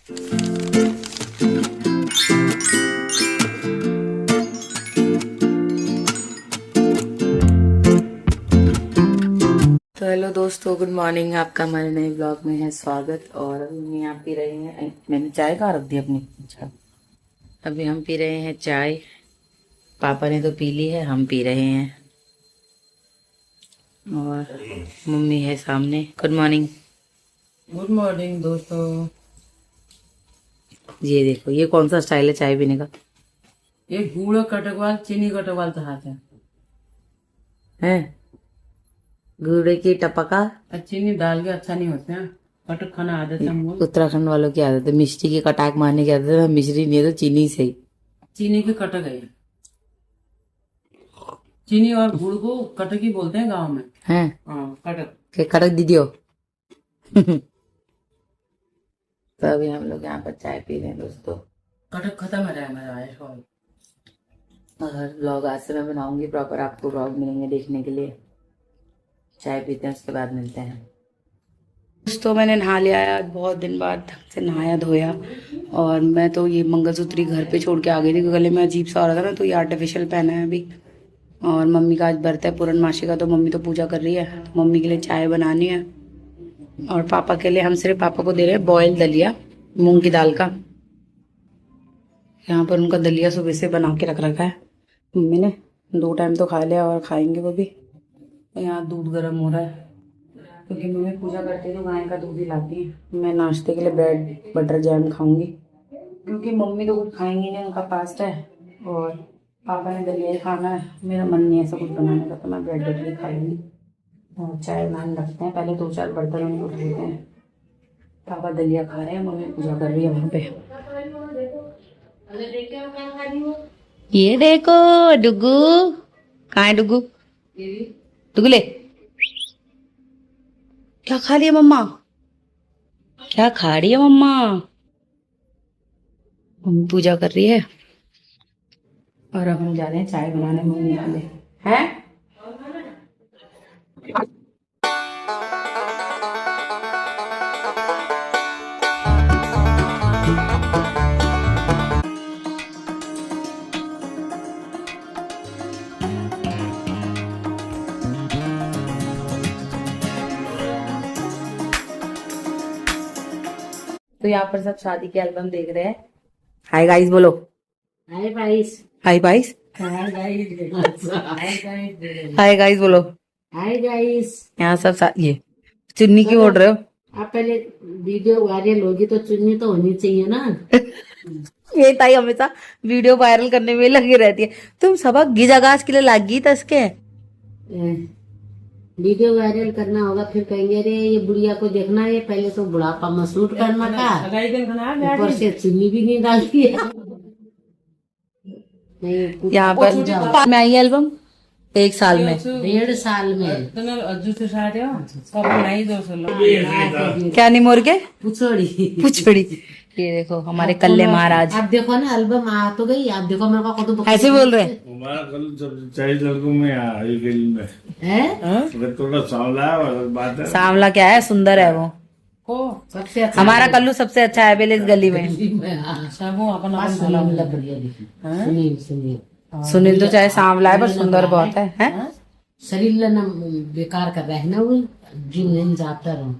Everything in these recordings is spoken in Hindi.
तो हेलो दोस्तों, गुड मॉर्निंग। आपका हमारे नए ब्लॉग में है स्वागत। और अभी हम यहाँ पी रहे हैं, मैंने चाय कहाँ रख दी अपनी। अच्छा, अभी हम पी रहे हैं चाय। पापा ने तो पी ली है, हम पी रहे हैं। और मम्मी है सामने। Good morning. गुड मॉर्निंग दोस्तों। ये देखो, ये कौन सा स्टाइल है चाय पीने का? ये गुड़ कटकवाल चीनी कटकवाल चाहते है गुड़ की टपका। हैं। चीनी डाल के अच्छा नहीं होते हैं, कटक खाना आदत है हमको। उत्तराखंड वालों की आदत है, मिश्री की कटाक मारने की आदत है। मिश्री नहीं है तो चीनी से ही। चीनी के कटक है ये। चीनी और गुड़ को कटक ही बोलते हैं गांव में। हैं हाँ, कटक। के कड़क दीदी हो। तो अभी हम लोग यहाँ पर चाय पी रहे हैं दोस्तों। कटक खत्म है रहा हमारा आए सॉरी। और व्लॉग आज से मैं बनाऊंगी प्रॉपर, आपको व्लॉग मिलेंगे देखने के लिए। चाय पीते हैं, उसके बाद मिलते हैं दोस्तों। मैंने नहा लिया है आज, बहुत दिन बाद ढंग से नहाया धोया। और मैं तो ये मंगलसूत्री घर पे छोड़ के आ गई थी, गले में अजीब सा हो रहा था ना, तो ये आर्टिफिशियल पहना है अभी। और मम्मी का आज व्रत है पूर्णमासी का, तो मम्मी तो पूजा कर रही है। तो मम्मी के लिए चाय बनानी है। और पापा के लिए हम सिर्फ पापा को दे रहे हैं बॉयल दलिया मूंग की दाल का। यहाँ पर उनका दलिया सुबह से बना के रख रखा है मम्मी ने। 2 टाइम तो खा लिया और खाएंगे वो भी। यहाँ दूध गर्म हो रहा है, क्योंकि मम्मी पूजा करती है तो गाय का दूध ही लाती है। मैं नाश्ते के लिए ब्रेड बटर जैम खाऊंगी, क्योंकि मम्मी तो कुछ खाएंगी नहीं, उनका फास्ट है। और पापा ने दलिया ही खाना है, मेरा मन नहीं है ऐसा कुछ बनाने का, तो मैं ब्रेड बटर ही खाऊंगी। और चाय बनाने रखते हैं, पहले 2-4 बर्तन उनको उठ देते हैं। पापा दलिया खा रहे हैं, मम्मी पूजा कर रही है वहाँ पे। ये देखो डुगू, कहाँ है डुगू? डुगले क्या खा रही है मम्मा? क्या खा रही है मम्मा? मम्मी पूजा कर रही है। और अब हम जा रहे हैं चाय बनाने मम्मी के लिए। हैं? तो यहाँ पर सब शादी के एल्बम देख रहे हैं। हाय गाइस बोलो। Hi guys. Hi guys. Hi guys. Hi guys बोलो। Hi guys. यहाँ सब ये चुन्नी क्यों ओढ़ रहे हो? आप पहले वीडियो वायरल होगी तो चुन्नी तो होनी चाहिए ना। ये ताई हमेशा वीडियो वायरल करने में लगी रहती है। तुम सबक गिजागाज के लिए लागी तसके। वीडियो वायरल करना होगा, फिर कहेंगे अरे ये बुढ़िया को देखना है, पहले तो बुढ़ापा में शूट करना था, ऊपर से चुन्नी भी नहीं डालती है। यहाँ पर मैं आई एल्बम 1 साल में 1.5 साल में। क्या नहीं मोर के पुछड़ी पुछड़ी। ये देखो हमारे कल्ले महाराज। आप देखो ना, एल्बम आ तो गई, आप देखो मेरे को कदू ऐसे बोल रहे हैं। हमारा कल जब 40 लड़कों में आई गली में है। अगर थोड़ा सांवला है और बात है। सांवला क्या है, सुंदर है वो। सबसे अच्छा हमारा कल्लू सबसे अच्छा है बेले इस गली में। सुनील तो चाहे सांवला है पर सुंदर बहुत है, हैं? शरीर ना बेकार कर रहे हैं ना, वो जिम नहीं जाता रहो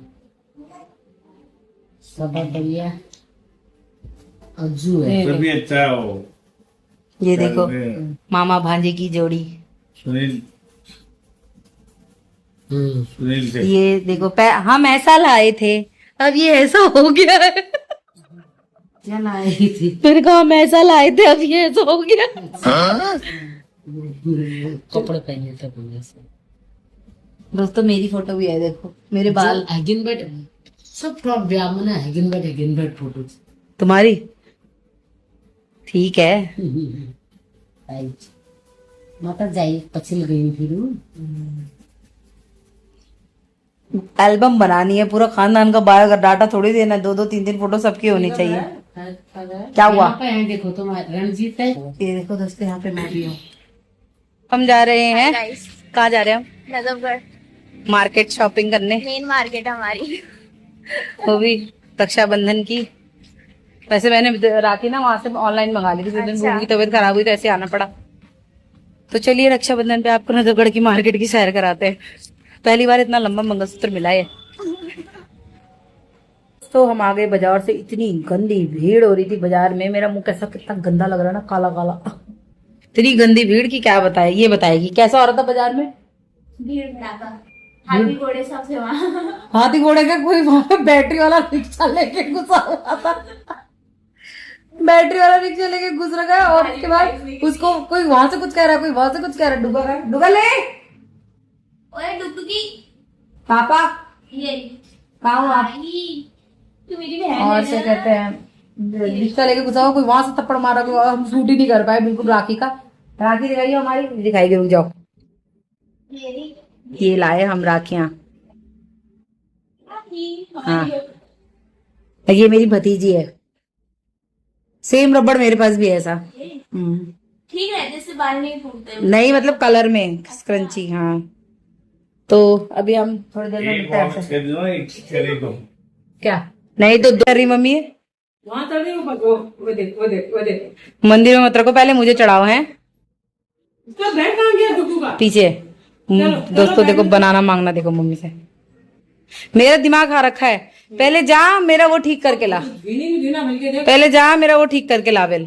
सब बढ़िया। अज्जू है फिर भी अच्छा है वो। ये देखो मामा भांजे की जोड़ी। सुनील सुनील से ये देखो हम ऐसा लाए थे, अब ये ऐसा हो गया है। क्या लाई थी? फिर कहा हम ऐसा लाए थे, अब ये ऐसा हो गया। कपड़े पहने थे पूरे से। दोस्तों मेरी फोटो भी है, देखो मेरे बाल। हैगिन बेट सब टॉप ब्याह में ना, हैगिन बेट फोटो तुम्हारी ठीक है। माता जाई पछिल गई फिर एल्बम बनानी है, पूरा खानदान का बायोडाटा थोड़ी देना, 2-2 3-3 फोटो सबकी होनी चाहिए। क्या हुआ? यहाँ पे है देखो, तुम्हारा रणजीत है। ये देखो दोस्तों, यहाँ पे मैं भी हूँ। हम जा रहे हैं, कहाँ जा रहे हैं हम? नजफगढ़ मार्केट शॉपिंग करने। मेन मार्केट हमारी। वो भी रक्षाबंधन की। वैसे मैंने राखी ना वहां से ऑनलाइन मंगा ली थी, जिस दिन बूढ़ी की तबीयत खराब हुई तो ऐसे आना पड़ा। तो चलिए रक्षाबंधन पे आपको नजफगढ़ की मार्केट की सैर कराते हैं। पहली बार इतना लंबा मंगलसूत्र मिला है। तो हम आ गए बाजार से, इतनी गंदी भीड़ हो रही थी बाजार में, मेरा मुंह कैसा कितना गंदा लग रहा है ना, काला काला। इतनी गंदी भीड़ की क्या बताए, ये बताएगी कैसा हो रहा था बाजार में। भीड़ भड़ाका, हाथी घोड़े सबसे वहाँ। हाथी घोड़े का कोई वहां पे बैटरी वाला रिक्शा लेके घुसा हुआ था। बैटरी वाला रिक्शा लेके घुस रखा है, और उसके बाद उसको कोई वहां से कुछ कह रहा है, कोई वहां से कुछ कह रहा है। डुगा है, डुगा ले ओए डुगडुगी, पापा ये कहाँ हो आप। आई, तू मेरी बहन और है से ना? कहते हैं रिक्शा लेके घुसा हुआ, कोई वहां से थप्पड़ मारा, कोई हम शूट ही नहीं कर पाए बिल्कुल राखी का। राखी दिखाइए हमारी, दिखाएगी, रुक जाओ। मेरी ये लाए हम राखियां। राखी, हाँ। हमारी ये मेरी भतीजी है, सेम रबड़ मेरे पास भी है ऐसा। ठीक है, जैसे बाल नहीं फूटते। नहीं मतलब कलर में स्क्रंची। हाँ तो अभी हम थोड़ी देर में एक मिलते हैं बॉक्स आपसे। कर दो, एक चले को। क्या नहीं तो कर रही मम्मी है वहां चढ़ रही हूँ, वो देख वो देख वो देख। मंदिर में मत रखो, पहले मुझे चढ़ाओ हैं उसका बैग कहाँ गया डुगू का? पीछे। दोस्तों देखो बनाना मांगना देखो मम्मी से, मेरा दिमाग खा रखा है। पहले जा मेरा वो ठीक करके ला, जीना मिलके देख। पहले जा मेरा वो ठीक करके ला बेल।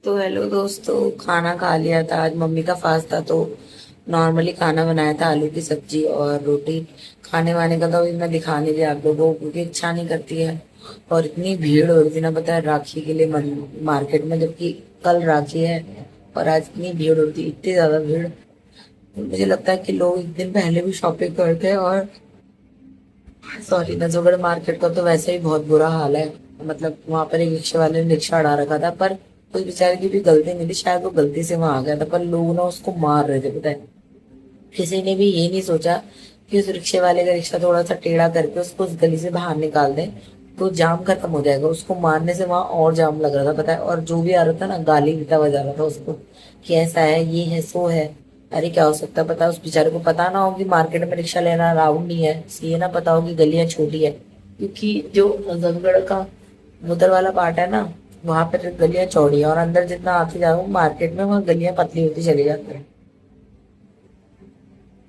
तो हेलो दोस्तों, खाना खा लिया था, आज मम्मी का फास्ट था तो नॉर्मली खाना बनाया था, आलू की सब्जी और रोटी। खाने वाने का तो अभी मैं दिखा नहीं रही आप लोगों को, क्योंकि इच्छा नहीं करती है। और इतनी भीड़ हो रही थी ना, पता है, राखी के लिए मार्केट में, जबकि कल राखी है और आज इतनी भीड़ हो रही थी, इतनी ज्यादा भीड़। मुझे लगता है कि लोग एक दिन पहले भी शॉपिंग करते हैं। और सॉरी, नजफगढ़ मार्केट का तो वैसे ही बहुत बुरा हाल है। मतलब वहां पर एक रिक्शे वाले ने रिक्शा अड़ा रखा था, पर उस बेचारे की भी गलती नहीं थी, शायद वो गलती से वहां आ गया था, पर लोग ना उसको मार रहे थे, पता है। किसी ने भी ये नहीं सोचा कि उस रिक्शे वाले का रिक्शा थोड़ा सा टेढ़ा करके उसको उस गली से बाहर निकाल दें तो जाम खत्म हो जाएगा। उसको मारने से वहां और जाम लग रहा था, पता है। और जो भी आ रहा था ना, गाली गीता बजा रहा था उसको कि ऐसा है, ये है, सो है। अरे क्या हो सकता है, पता है, उस बेचारे को पता ना हो कि मार्केट में रिक्शा लेना अलाउड नहीं है, ये ना पता हो कि गलियां छोटी है, क्योंकि जो नजफगढ़ का मुदर वाला पार्ट है ना, वहां पर गलियां चौड़ी है और अंदर जितना आते जाओ मार्केट में, वहां गलियां पतली होती चली जाती है।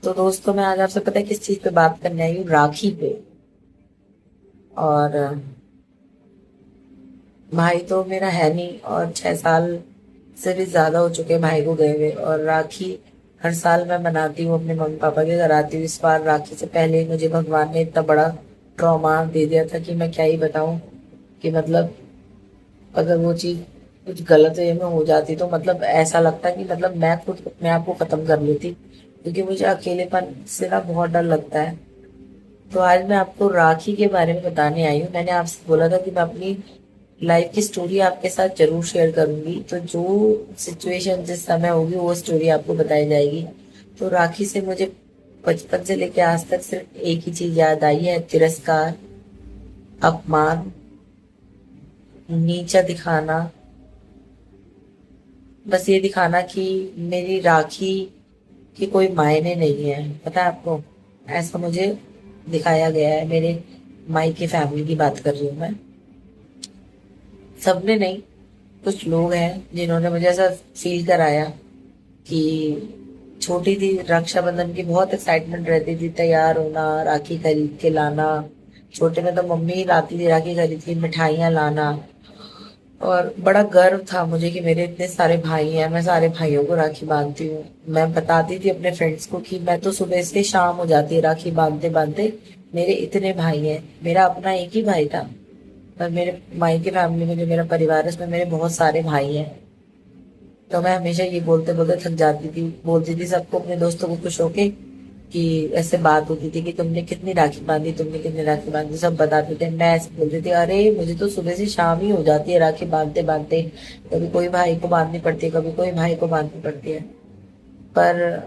तो दोस्तों मैं आज आपसे पता है किस चीज पे बात करने आई हूँ, राखी पे। और भाई तो मेरा है नहीं, और 6 साल से भी ज्यादा हो चुके हैं भाई को गए हुए। और राखी हर साल मैं मनाती हूँ, अपने मम्मी पापा के घर आती हूँ। इस बार राखी से पहले मुझे भगवान ने इतना बड़ा ट्रॉमा दे दिया था कि मैं क्या ही बताऊं। कि मतलब अगर वो चीज कुछ गलत वे में हो जाती तो मतलब ऐसा लगता कि मतलब मैं खुद अपने आप को खत्म कर लेती, क्योंकि मुझे अकेलेपन से ना बहुत डर लगता है। तो आज मैं आपको राखी के बारे में बताने आई हूँ। मैंने आपसे बोला था कि मैं अपनी लाइफ की स्टोरी आपके साथ जरूर शेयर करूंगी, तो जो सिचुएशन जिस समय होगी वो स्टोरी आपको बताई जाएगी। तो राखी से मुझे बचपन से लेके आज तक सिर्फ एक ही चीज याद आई है, तिरस्कार, अपमान, नीचा दिखाना। बस ये दिखाना कि मेरी राखी की कोई मायने नहीं है, पता है आपको, ऐसा मुझे दिखाया गया है। मेरे माई की फैमिली की बात कर रही हूँ मैं, सबने नहीं, कुछ लोग हैं जिन्होंने मुझे ऐसा फील कराया कि छोटी थी, रक्षाबंधन की बहुत एक्साइटमेंट रहती थी, तैयार होना, राखी खरीद के लाना। छोटे में तो मम्मी ही लाती थी राखी खरीद के, मिठाइयाँ लाना। और बड़ा गर्व था मुझे कि मेरे इतने सारे भाई हैं, मैं सारे भाइयों को राखी बांधती हूँ। मैं बताती थी अपने फ्रेंड्स को कि मैं तो सुबह से शाम हो जाती है राखी बांधते बांधते, मेरे इतने भाई हैं। मेरा अपना एक ही भाई था, पर मेरे माई की फैमिली में जो मेरा परिवार है उसमें मेरे बहुत सारे भाई हैं। तो मैं हमेशा ये बोलते बोलते थक जाती थी, बोलती थी सबको, अपने दोस्तों को खुश होके कि ऐसे बात होती थी कि तुमने कितनी राखी बांधी, तुमने कितनी राखी बांधी, सब बताते थे। मैं ऐसे बोलती थी, अरे मुझे तो सुबह से शाम ही हो जाती है राखी बांधते बांधते, कभी कोई भाई को बांधनी पड़ती है, कभी कोई भाई को बांधनी पड़ती है। पर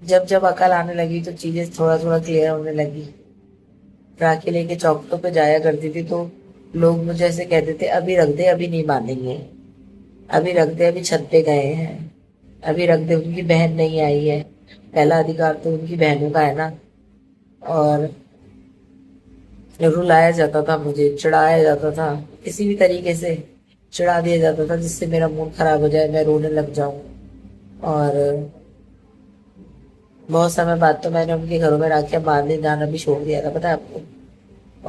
जब जब अकल आने लगी तो चीजें थोड़ा थोड़ा क्लियर होने लगी। राखी लेके चौकटों पे जाया करती थी तो लोग मुझे ऐसे कहते थे, अभी रख दे, अभी नहीं बांधेंगे, अभी रख दे, अभी छत पे गए हैं, अभी रख दे, उनकी बहन नहीं आई है। पहला अधिकार तो उनकी बहनों का है ना। और रुलाया जाता था, मुझे चिढ़ाया जाता था किसी भी तरीके से चिढ़ा दिया जाता था जिससे मेरा मूड खराब हो जाए, मैं रोने लग जाऊं। और बहुत समय बाद तो मैंने उनके घरों में राखियां बांधने जाना भी छोड़ दिया था, पता है आपको।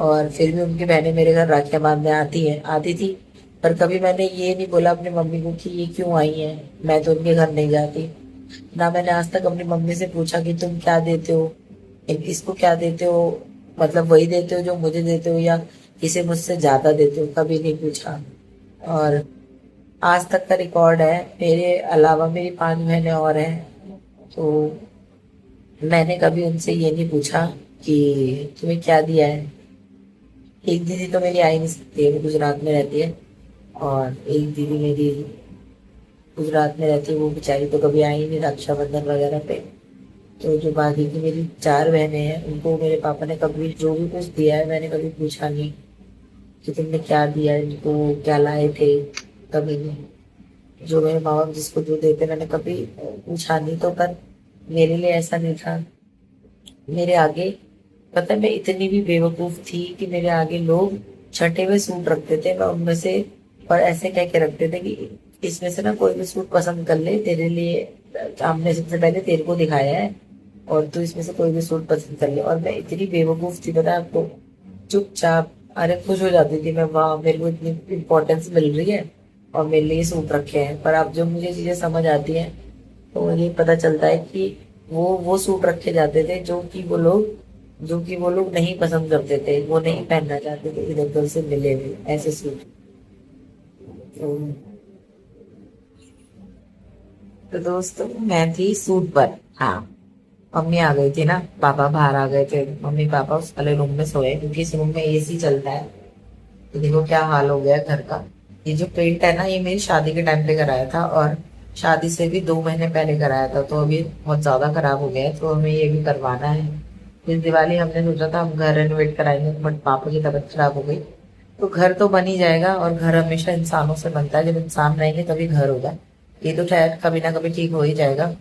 और फिर भी उनकी बहनें मेरे घर राखियां बांधने आती थी। पर कभी मैंने ये नहीं बोला अपनी मम्मी को कि ये क्यों आई है, मैं तो उनके घर नहीं जाती। ना मैंने आज तक अपनी मम्मी से पूछा कि तुम क्या देते हो, इसको क्या देते हो, मतलब वही देते हो जो मुझे देते हो या इसे मुझसे ज्यादा देते हो, कभी नहीं पूछा। और आज तक का रिकॉर्ड है, मेरे अलावा मेरी 5 बहनें और हैं, तो मैंने कभी उनसे ये नहीं पूछा कि तुम्हें क्या दिया है। एक दीदी तो मेरी आ ही नहीं सकती है, वो गुजरात में रहती है, और एक दीदी मेरी गुजरात में रहती है, वो बेचारी तो कभी आई नहीं रक्षाबंधन वगैरह पे। तो जो बाकी की मेरी 4 बहनें हैं, उनको मेरे पापा ने कभी जो भी कुछ दिया है मैंने कभी पूछा नहीं कि तुमने क्या दिया, इनको क्या लाए थे, कभी नहीं। जो मेरे माँ बाप जिसको जो देते मैंने कभी पूछा नहीं। तो पर मेरे लिए ऐसा नहीं था। मेरे आगे, पता है, मैं इतनी भी बेवकूफ थी कि मेरे आगे लोग छठे हुए सूट रखते थे, मैं उनमें से, और ऐसे कह के रखते थे कि इसमें से ना कोई भी सूट पसंद कर ले, तेरे लिए हमने सबसे पहले तेरे को दिखाया है, और तू इसमें से कोई भी सूट पसंद कर ले। और मैं इतनी बेवकूफ थी, पता है आपको, चुपचाप, अरे खुश हो जाती थी मैं, वाह मेरे को इतनी इम्पोर्टेंस मिल रही है और मेरे लिए सूट रखे हैं। पर अब जब मुझे चीजें समझ आती हैं तो मुझे पता चलता है कि वो सूट रखे जाते थे जो कि वो लोग नहीं पसंद करते थे, वो नहीं पहनना चाहते थे, इधर उधर से मिले हुए ऐसे सूट। तो दोस्तों मैं थी सूट पर। हाँ, मम्मी आ गई थी ना, पापा बाहर आ गए थे, मम्मी पापा उस वाले रूम में सोए क्योंकि इस रूम में एसी चलता है। तो देखो क्या हाल हो गया घर का। ये जो पेंट है ना, ये मेरी शादी के टाइम पे कराया था, और शादी से भी 2 महीने पहले कराया था, तो अभी बहुत ज्यादा खराब हो गया है, तो हमें ये भी करवाना है। इस दिवाली हमने सोचा था हम घर रेनोवेट कराएंगे, बट पापा की तबीयत खराब हो गई। तो घर तो बन ही जाएगा, और घर हमेशा इंसानों से बनता है, जब इंसान रहेंगे तभी घर होगा। ये तो शायद कभी ना कभी ठीक हो ही जाएगा।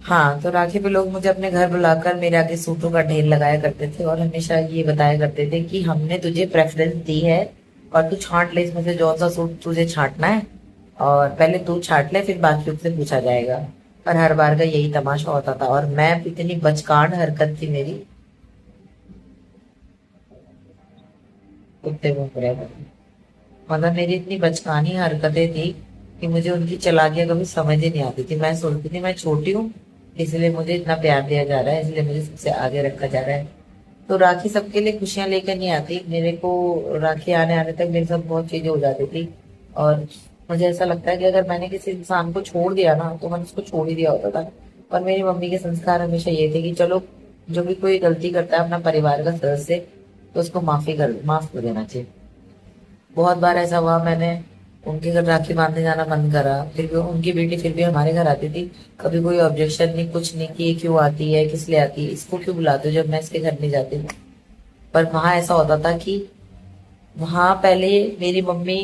हाँ, तो राखी पे लोग मुझे अपने घर बुलाकर मेरे आगे सूटों का ढेर लगाया करते थे, और हमेशा ये बताया करते थे कि हमने तुझे प्रेफरेंस दी है और तू छांट ले इसमें से जो सा सूट तुझे छांटना है, और पहले तू छांट ले फिर बाकी से पूछा जाएगा। पर हर बार का यही तमाशा होता था, और मैं इतनी बचकान हरकत थी मेरी, कुत्ते भौंक रहे थे, मतलब मेरी इतनी बचकानी हरकतें थी कि मुझे उनकी चालाकियां कभी समझ ही नहीं आती थी। मैं सोचती थी मैं छोटी हूँ इसलिए मुझे इतना प्यार दिया जा रहा है, इसलिए मुझे सबसे आगे रखा जा रहा है। तो राखी सबके लिए खुशियां लेकर नहीं आती, मेरे को राखी आने तक मेरे साथ बहुत चीजें हो जाती थी। और मुझे ऐसा लगता है कि अगर मैंने किसी इंसान को छोड़ दिया ना, तो मैंने उसको छोड़ ही दिया होता था। पर मेरी मम्मी के संस्कार हमेशा ये थे कि चलो जो भी कोई गलती करता है अपना परिवार का सदस्य, तो उसको माफ कर देना चाहिए। बहुत बार ऐसा हुआ, मैंने उनके घर राखी बांधने जाना बंद करा, फिर भी उनकी बेटी फिर भी हमारे घर आती थी, कभी कोई ऑब्जेक्शन नहीं, कुछ नहीं कि ये क्यों आती है, किस लिए आती है, इसको क्यों बुलाते हो जब मैं इसके घर नहीं जाती हूँ। पर वहां ऐसा होता था कि वहां पहले मेरी मम्मी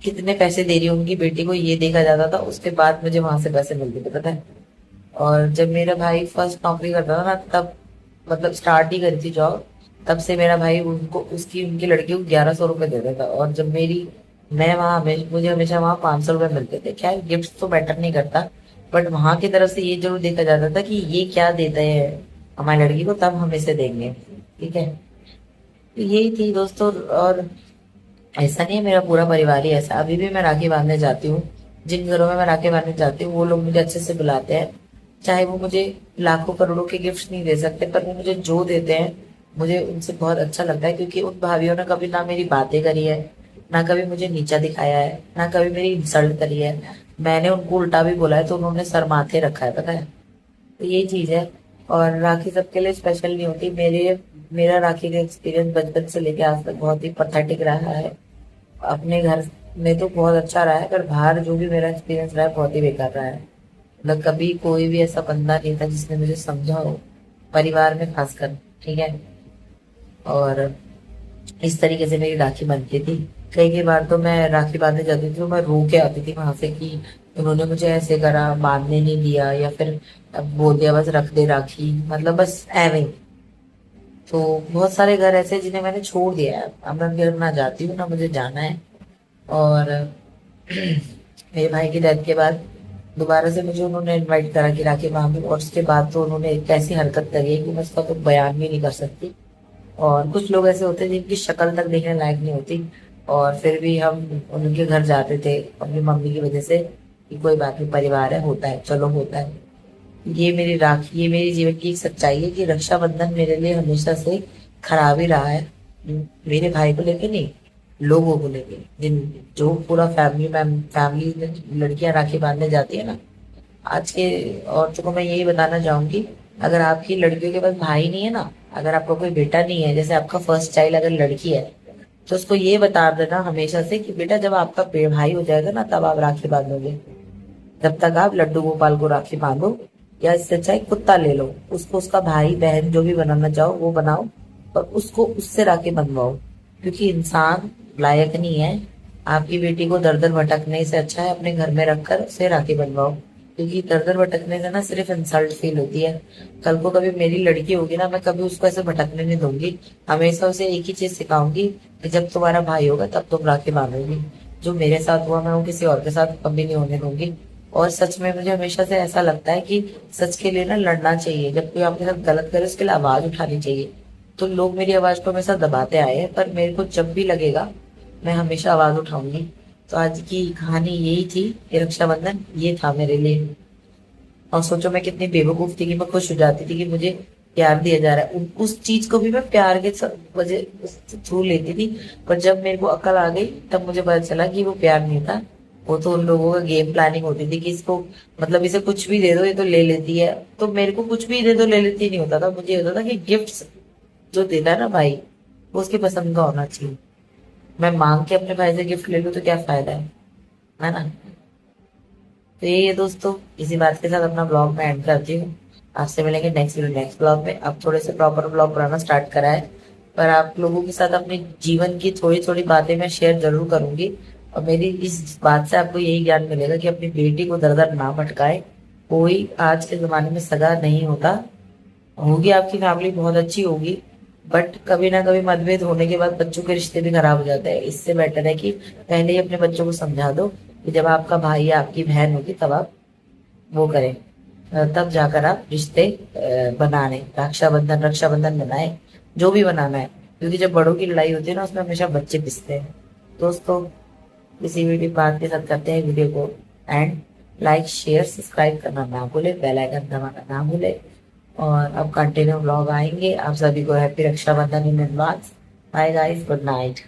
कितने पैसे दे रही है उनकी बेटी को ये देखा जाता था, उसके बाद मुझे वहां से पैसे मिलते थे, पता है। और जब मेरा भाई फर्स्ट नौकरी करता था ना, तब मतलब स्टार्ट ही करी थी जॉब, तब से मेरा भाई उनकी लड़की को 1100 रुपए देता था। और जब मुझे हमेशा वहाँ 500 रुपए मिलते थे। खैर गिफ्ट तो मैटर नहीं करता, बट वहां की तरफ से ये जरूर देखा जाता था कि ये क्या देते हैं हमारी लड़की को, तब हम इसे देंगे, ठीक है। तो यही थी दोस्तों। और ऐसा नहीं है मेरा पूरा परिवार ही ऐसा, अभी भी मैं राखी बांधने जाती हूँ, जिन घरों में मैं राखी बांधने जाती हूँ वो लोग मुझे अच्छे से बुलाते हैं, चाहे वो मुझे लाखों करोड़ों के गिफ्ट नहीं दे सकते, पर वो मुझे जो देते हैं मुझे उनसे बहुत अच्छा लगता है, क्योंकि उन भाभीियों ने कभी ना मेरी बातें करी है, ना कभी मुझे नीचा दिखाया है, ना कभी मेरी इंसल्ट करी है। मैंने उनको उल्टा भी बोला है तो उन्होंने सर माथे रखा है, पता है। तो ये चीज है। और राखी सबके लिए स्पेशल नहीं होती। मेरा राखी का एक्सपीरियंस बचपन से लेके आज तक बहुत ही पैथेटिक रहा है। अपने घर में तो बहुत अच्छा रहा है, पर बाहर जो भी मेरा एक्सपीरियंस रहा है बहुत ही बेकार रहा है। मतलब कभी कोई भी ऐसा बंदा नहीं था जिसने मुझे समझा हो, परिवार में खासकर, ठीक है। और इस तरीके से मेरी राखी बनती थी। कई बार तो मैं राखी बांधने जाती थी तो मैं रो के आती थी वहां से कि उन्होंने मुझे ऐसे करा, बांधने नहीं दिया, या फिर बोल दिया बस रख दे राखी, मतलब बस एवे। तो बहुत सारे घर ऐसे हैं जिन्हें मैंने छोड़ दिया है, अब मैं घर ना जाती हूँ ना मुझे जाना है। और मेरे भाई की डेथ के बाद दोबारा से मुझे उन्होंने इनवाइट करा कि राखी बांधो, और उसके बाद तो उन्होंने एक ऐसी हरकत करी है कि मैं उसका तो बयान भी नहीं कर सकती। और कुछ लोग ऐसे होते हैं जिनकी शक्ल तक देखने लायक नहीं होती, और फिर भी हम उनके घर जाते थे अपनी मम्मी की वजह से कि कोई बात नहीं, परिवार है, होता है, चलो होता है। ये मेरी जीवन की एक सच्चाई है कि रक्षाबंधन मेरे लिए हमेशा से खराब ही रहा है। मेरे भाई को लेके नहीं, लोगों को लेके, जो पूरा फैमिली लड़कियां राखी बांधने जाती है ना, आज के औरतों को मैं यही बताना चाहूंगी, अगर आपकी लड़कियों के पास भाई नहीं है ना, अगर आपका कोई बेटा नहीं है, जैसे आपका फर्स्ट चाइल्ड अगर लड़की है, तो उसको ये बता देना हमेशा से कि बेटा जब आपका भाई हो जाएगा ना तब आप राखी बांधोगे, जब तक आप लड्डू गोपाल को राखी बांधो, या इससे अच्छा एक कुत्ता ले लो, उसको उसका भाई बहन जो भी बनाना चाहो वो बनाओ, और उसको उससे राखी बंधवाओ। क्योंकि इंसान लायक नहीं है, आपकी बेटी को दर दर भटकने से अच्छा है अपने घर में रखकर उसे राखी बंधवाओ। क्योंकि दर दर भटकने से ना सिर्फ इंसल्ट फील होती है। कल को कभी मेरी लड़की होगी ना, मैं कभी उसको ऐसे भटकने नहीं दूंगी, हमेशा उसे एक ही चीज सिखाऊंगी कि जब तुम्हारा भाई होगा तब तुम राखी बांधोगी। जो मेरे साथ हुआ मैं वो किसी और के साथ कभी नहीं होने दूंगी। और सच में मुझे हमेशा से ऐसा लगता है कि सच के लिए ना लड़ना चाहिए, जब कोई आपके साथ गलत करे उसके लिए आवाज उठानी चाहिए। तो लोग मेरी आवाज को हमेशा दबाते आए हैं, पर मेरे को जब भी लगेगा मैं हमेशा आवाज उठाऊंगी। तो आज की कहानी यही थी कि रक्षाबंधन ये था मेरे लिए। और सोचो मैं कितनी बेवकूफ थी कि मैं खुश हो जाती थी कि मुझे प्यार दिया जा रहा है, उस चीज को भी मैं प्यार के वजह थ्रू लेती थी। पर जब मेरे को अकल आ गई तब मुझे पता चला कि वो प्यार नहीं था, वो तो उन लोगों का गेम प्लानिंग होती थी कि इसको मतलब इसे कुछ भी दे दो ये तो ले लेती है। तो मेरे को कुछ भी दे दो ले लेती नहीं होता था, मुझे होता था कि गिफ्ट जो देता है ना भाई वो उसकी पसंद का होना चाहिए। मैं मांग के अपने भाई से गिफ्ट ले लूं तो क्या फायदा है ना। तो यही है दोस्तों, इसी बात के साथ अपना ब्लॉग में एंड करती हूँ। आपसे मिलेंगे नेक्स्ट ब्लॉग में। अब थोड़े से प्रॉपर ब्लॉग बनाना स्टार्ट करा है, पर आप लोगों के साथ अपने जीवन की थोड़ी थोड़ी बातें मैं शेयर जरूर करूंगी। और मेरी इस बात से आपको यही ज्ञान मिलेगा कि अपनी बेटी को दर दर ना भटकाए। कोई आज के जमाने में सगा नहीं होता, होगी आपकी फैमिली बहुत अच्छी होगी, बट कभी ना कभी मतभेद होने के बाद बच्चों के रिश्ते भी खराब हो जाते हैं। इससे बेटर है कि पहले ही अपने बच्चों को समझा दो कि जब आपका भाई या आपकी बहन होगी तब आप वो करें, तब जाकर आप रिश्ते बनाने, रक्षाबंधन बनाए, जो भी बनाना है। क्योंकि जब बड़ों की लड़ाई होती है ना उसमें हमेशा बच्चे पिसते हैं। दोस्तों इसी वीडियो बात के साथ करते हैं वीडियो को एंड। लाइक शेयर सब्सक्राइब करना ना भूले, बेल आइकन दबाना ना भूले। और अब कंटिन्यू व्लॉग आएंगे। आप सभी को happy Rakshabandhan in advance. Bye guys, good night.